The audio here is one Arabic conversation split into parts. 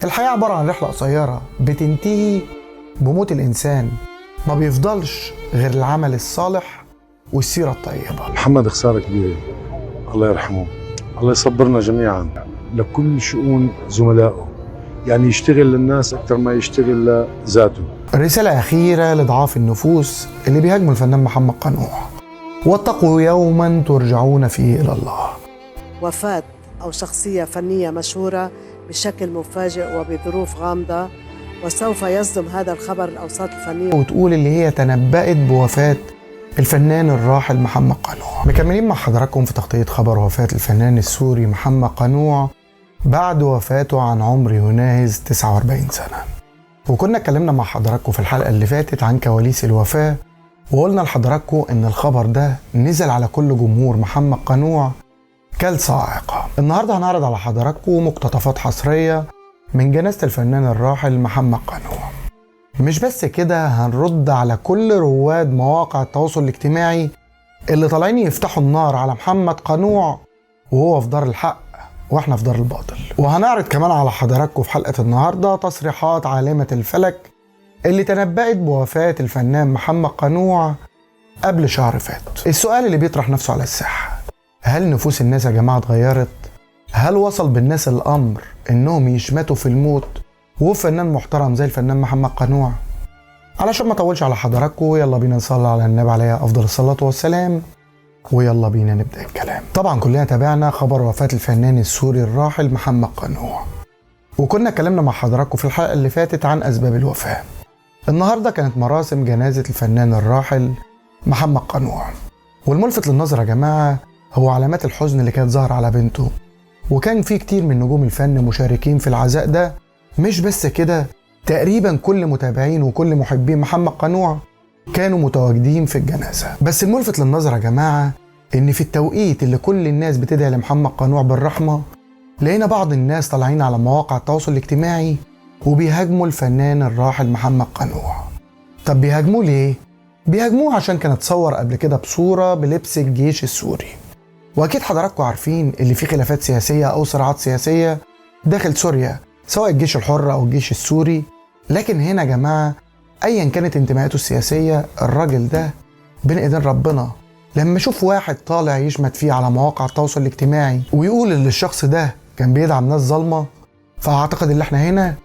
الحياة عبارة عن رحلة قصيرة بتنتهي بموت الإنسان، ما بيفضلش غير العمل الصالح والسيرة الطيبة. محمد خسارة كبيرة، الله يرحمه، الله يصبرنا جميعا لكل شؤون زملائه، يعني يشتغل للناس أكثر ما يشتغل لذاته. رسالة أخيرة لضعاف النفوس اللي بيهاجموا الفنان محمد قنوع: واتقوا يوما ترجعون فيه إلى الله. وفاة أو شخصية فنية مشهورة بشكل مفاجئ وبظروف غامضة، وسوف يصدم هذا الخبر الأوساط الفنية. وتقول اللي هي تنبأت بوفاة الفنان الراحل محمد قنوع. مكملين مع حضراتكم في تغطية خبر وفاة الفنان السوري محمد قنوع بعد وفاته عن عمر يناهز 49 سنة. وكنا اتكلمنا مع حضراتكم في الحلقة اللي فاتت عن كواليس الوفاة، وقلنا لحضراتكم ان الخبر ده نزل على كل جمهور محمد قنوع كالصاعقة. النهاردة هنعرض على حضراتكم مقتطفات حصرية من جنازة الفنان الراحل محمد قنوع. مش بس كده، هنرد على كل رواد مواقع التواصل الاجتماعي اللي طالعين يفتحوا النار على محمد قنوع وهو في دار الحق واحنا في دار الباطل. وهنعرض كمان على حضراتكم في حلقة النهاردة تصريحات عالمة الفلك اللي تنبأت بوفاة الفنان محمد قنوع قبل شهر فات. السؤال اللي بيطرح نفسه على الساحة: هل نفوس الناس يا جماعة اتغيرت؟ هل وصل بالناس الأمر إنهم يشمتوا في الموت وفنان محترم زي الفنان محمد قنوع؟ علشان ما اطولش على حضراتكم، يلا بينا نصلي على النبي عليه أفضل الصلاة والسلام، ويلا بينا نبدأ الكلام. طبعا كلنا تابعنا خبر وفاة الفنان السوري الراحل محمد قنوع، وكنا اتكلمنا مع حضراتكم في الحلقة اللي فاتت عن أسباب الوفاة. النهاردة كانت مراسم جنازة الفنان الراحل محمد قنوع، والملفت للنظر يا جماعة هو علامات الحزن اللي كانت ظاهرة على بنته، وكان في كتير من نجوم الفن مشاركين في العزاء ده. مش بس كده، تقريبا كل متابعين وكل محبين محمد قنوع كانوا متواجدين في الجنازة. بس الملفت للنظر يا جماعة ان في التوقيت اللي كل الناس بتدعي لمحمد قنوع بالرحمة، لقينا بعض الناس طالعين على مواقع التواصل الاجتماعي وبيهاجموا الفنان الراحل محمد قنوع. طب بيهاجموه ليه؟ بيهاجموه عشان كان اتصور قبل كده بصورة بلبس الجيش السوري، واكيد حضراتكم عارفين اللي فيه خلافات سياسية او صراعات سياسية داخل سوريا، سواء الجيش الحر او الجيش السوري. لكن هنا يا جماعة ايا كانت انتماءاته السياسية، الراجل ده بين ايدين ربنا. لما اشوف واحد طالع يشمت فيه على مواقع التواصل الاجتماعي ويقول ان الشخص ده كان بيدعم ناس ظالمة، فاعتقد ان احنا هنا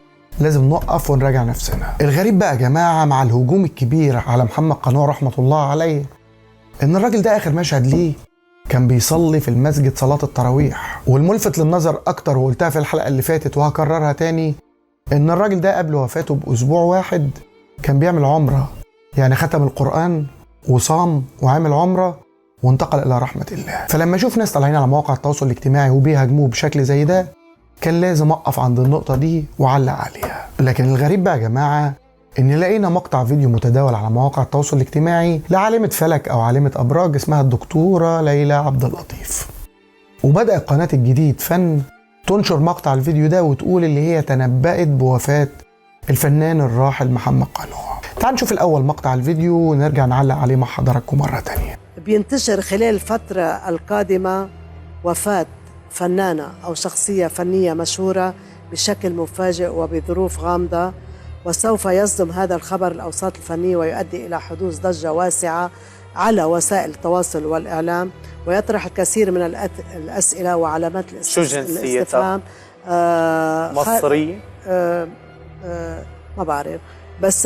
لازم نوقف ونراجع نفسنا. الغريب بقى يا جماعة مع الهجوم الكبير على محمد قنوع رحمة الله عليه، ان الراجل ده اخر مشهد ليه كان بيصلي في المسجد صلاة التراويح. والملفت للنظر اكتر، وقلتها في الحلقة اللي فاتت وهكررها تاني، ان الراجل ده قبل وفاته باسبوع واحد كان بيعمل عمرة، يعني ختم القرآن وصام وعمل عمرة وانتقل الى رحمة الله. فلما اشوف ناس طالعين على مواقع التواصل الاجتماعي وبيهاجموه بشكل زي ده، كان لازم اقف عند النقطة دي وعلق عليها. لكن الغريب بقى يا جماعة ان لقينا مقطع فيديو متداول على مواقع التواصل الاجتماعي لعالمة فلك او عالمة ابراج اسمها الدكتورة ليلى عبد اللطيف، وبدأت قناة الجديد فن تنشر مقطع الفيديو ده وتقول اللي هي تنبأت بوفاة الفنان الراحل محمد قنوع. تعال نشوف الاول مقطع الفيديو ونرجع نعلق عليه مع حضراتكم مرة تانية. بينتشر خلال الفترة القادمة وفاة فنانة أو شخصية فنية مشهورة بشكل مفاجئ وبظروف غامضة، وسوف يصدم هذا الخبر الأوساط الفنية ويؤدي إلى حدوث ضجة واسعة على وسائل التواصل والإعلام، ويطرح الكثير من الأسئلة وعلامات الاستفهام. مصري؟ ما بعرف، بس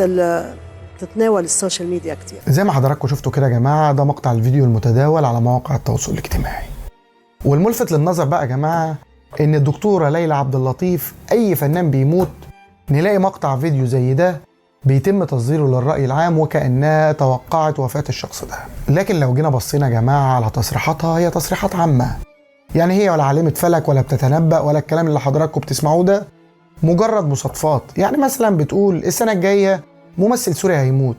تتناول السوشيال ميديا كتير. زي ما حضراتكم شفتوا كده يا جماعة، ده مقطع الفيديو المتداول على مواقع التواصل الاجتماعي. والملفت للنظر بقى يا جماعة ان الدكتورة ليلى عبد اللطيف اي فنان بيموت نلاقي مقطع فيديو زي ده بيتم تصديره للرأي العام وكأنها توقعت وفاة الشخص ده. لكن لو جينا بصينا يا جماعة على تصريحاتها، هي تصريحات عامة، يعني هي ولا عالمة فلك ولا بتتنبأ ولا الكلام اللي حضراتكم بتسمعوه ده، مجرد مصادفات. يعني مثلا بتقول السنة الجاية ممثل سوري هيموت،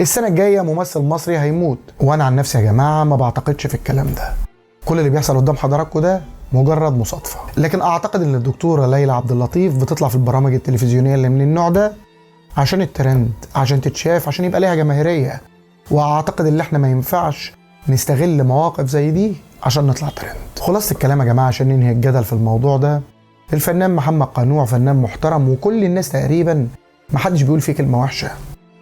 السنة الجاية ممثل مصري هيموت. وانا عن نفسي يا جماعة ما بعتقدش في الكلام ده، كل اللي بيحصل قدام حضراتكم ده مجرد مصادفة. لكن اعتقد ان الدكتورة ليلى عبد اللطيف بتطلع في البرامج التلفزيونية اللي من النوع ده عشان الترند، عشان تتشاف، عشان يبقى ليها جماهيرية. واعتقد ان احنا ما ينفعش نستغل مواقف زي دي عشان نطلع ترند. خلاص الكلام يا جماعة عشان ننهي الجدل في الموضوع ده، الفنان محمد قنوع فنان محترم وكل الناس تقريبا محدش بيقول فيه كلمة وحشة.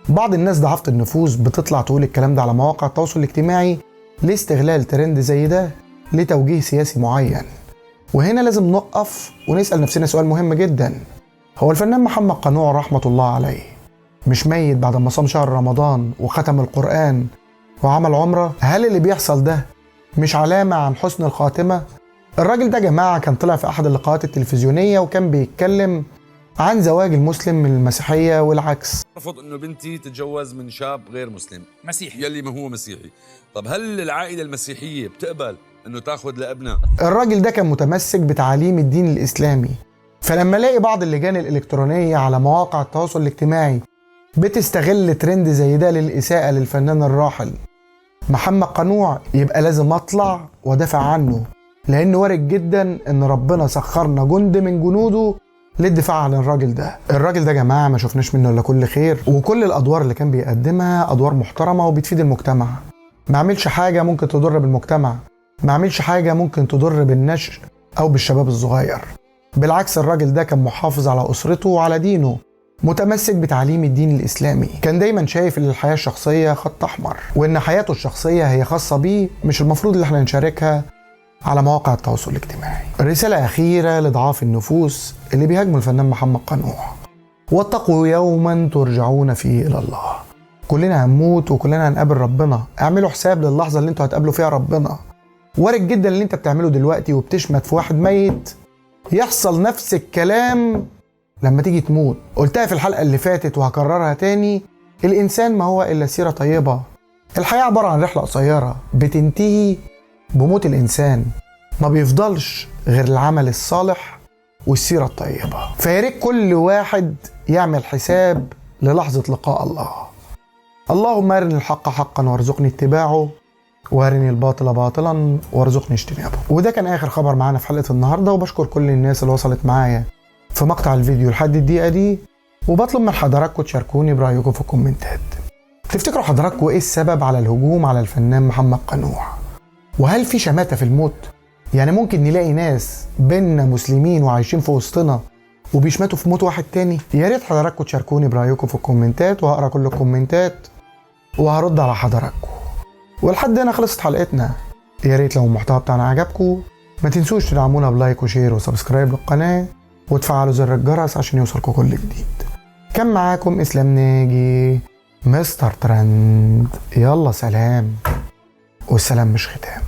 بعض الناس ضعيفة النفوس بتطلع تقول الكلام ده على مواقع التواصل الاجتماعي لاستغلال ترند زي ده لتوجيه سياسي معين. وهنا لازم نقف ونسأل نفسنا سؤال مهم جدا، هو الفنان محمد قنوع رحمة الله عليه مش ميت بعد ما صام شهر رمضان وختم القرآن وعمل عمرة؟ هل اللي بيحصل ده مش علامة عن حسن الخاتمة؟ الراجل ده جماعة كان طلع في أحد اللقاءات التلفزيونية وكان بيتكلم عن زواج المسلم من المسيحية والعكس. رفض انه بنتي تتجوز من شاب غير مسلم مسيحي يلي ما هو مسيحي. طب هل العائلة المسيحية بتقبل انه تاخذ لابنها؟ الراجل ده كان متمسك بتعاليم الدين الإسلامي، فلما الاقي بعض اللجان الإلكترونية على مواقع التواصل الاجتماعي بتستغل ترند زي ده للإساءة للفنان الراحل محمد قنوع، يبقى لازم أطلع ودافع عنه، لأن وارد جدا إن ربنا سخرنا جند من جنوده للدفاع عن الراجل ده. الراجل ده جماعة ما شفناش منه إلا كل خير، وكل الأدوار اللي كان بيقدمها أدوار محترمة وبتفيد المجتمع. ما عملش حاجة ممكن تضر بالمجتمع، ما عملش حاجة ممكن تضر بالنشء أو بالشباب الصغير. بالعكس الراجل ده كان محافظ على أسرته وعلى دينه، متمسك بتعليم الدين الإسلامي، كان دايما شايف ان الحياة الشخصية خط أحمر، وإن حياته الشخصية هي خاصة بيه، مش المفروض ان احنا نشاركها على مواقع التواصل الاجتماعي. رسالة أخيرة لضعاف النفوس اللي بيهاجموا الفنان محمد قنوع: واتقوا يوما ترجعون فيه إلى الله. كلنا هنموت وكلنا هنقابل ربنا، اعملوا حساب للحظة اللي انتوا هتقابلوا فيها ربنا. وارد جدا اللي انت بتعمله دلوقتي وبتشمت في واحد ميت يحصل نفس الكلام لما تيجي تموت. قلتها في الحلقة اللي فاتت وهكررها تاني، الإنسان ما هو إلا سيرة طيبة. الحياة عبارة عن رحلة قصيرة بتنتهي بموت الإنسان، ما بيفضلش غير العمل الصالح والسيرة الطيبة. فياريت كل واحد يعمل حساب للحظة لقاء الله. اللهم أرني الحق حقا وارزقني اتباعه، وارني الباطل باطلا وارزقني اجتنابه. وده كان آخر خبر معانا في حلقة النهاردة، وبشكر كل الناس اللي وصلت معايا في مقطع الفيديو لحد الدقيقة دي، وبطلب من حضراتكم تشاركوني برأيكم في الكومنتات. تفتكروا حضراتكم ايه السبب على الهجوم على الفنان محمد قنوع؟ وهل في شماتة في الموت؟ يعني ممكن نلاقي ناس بيننا مسلمين وعايشين في وسطنا وبيشمتوا في موت واحد تاني؟ يا ريت حضراتكم تشاركوني برأيكم في الكومنتات، وهقرا كل الكومنتات وهرد على حضراتكم. ولحد هنا خلصت حلقتنا. يا ريت لو المحتوى بتاعنا عجبكم ما تنسوش تدعمونا بلايك وشير وسبسكرايب للقناة، وتفعلوا زر الجرس عشان يوصلكم كل جديد. كان معاكم اسلام ناجي مستر ترند. يلا سلام، والسلام مش ختام.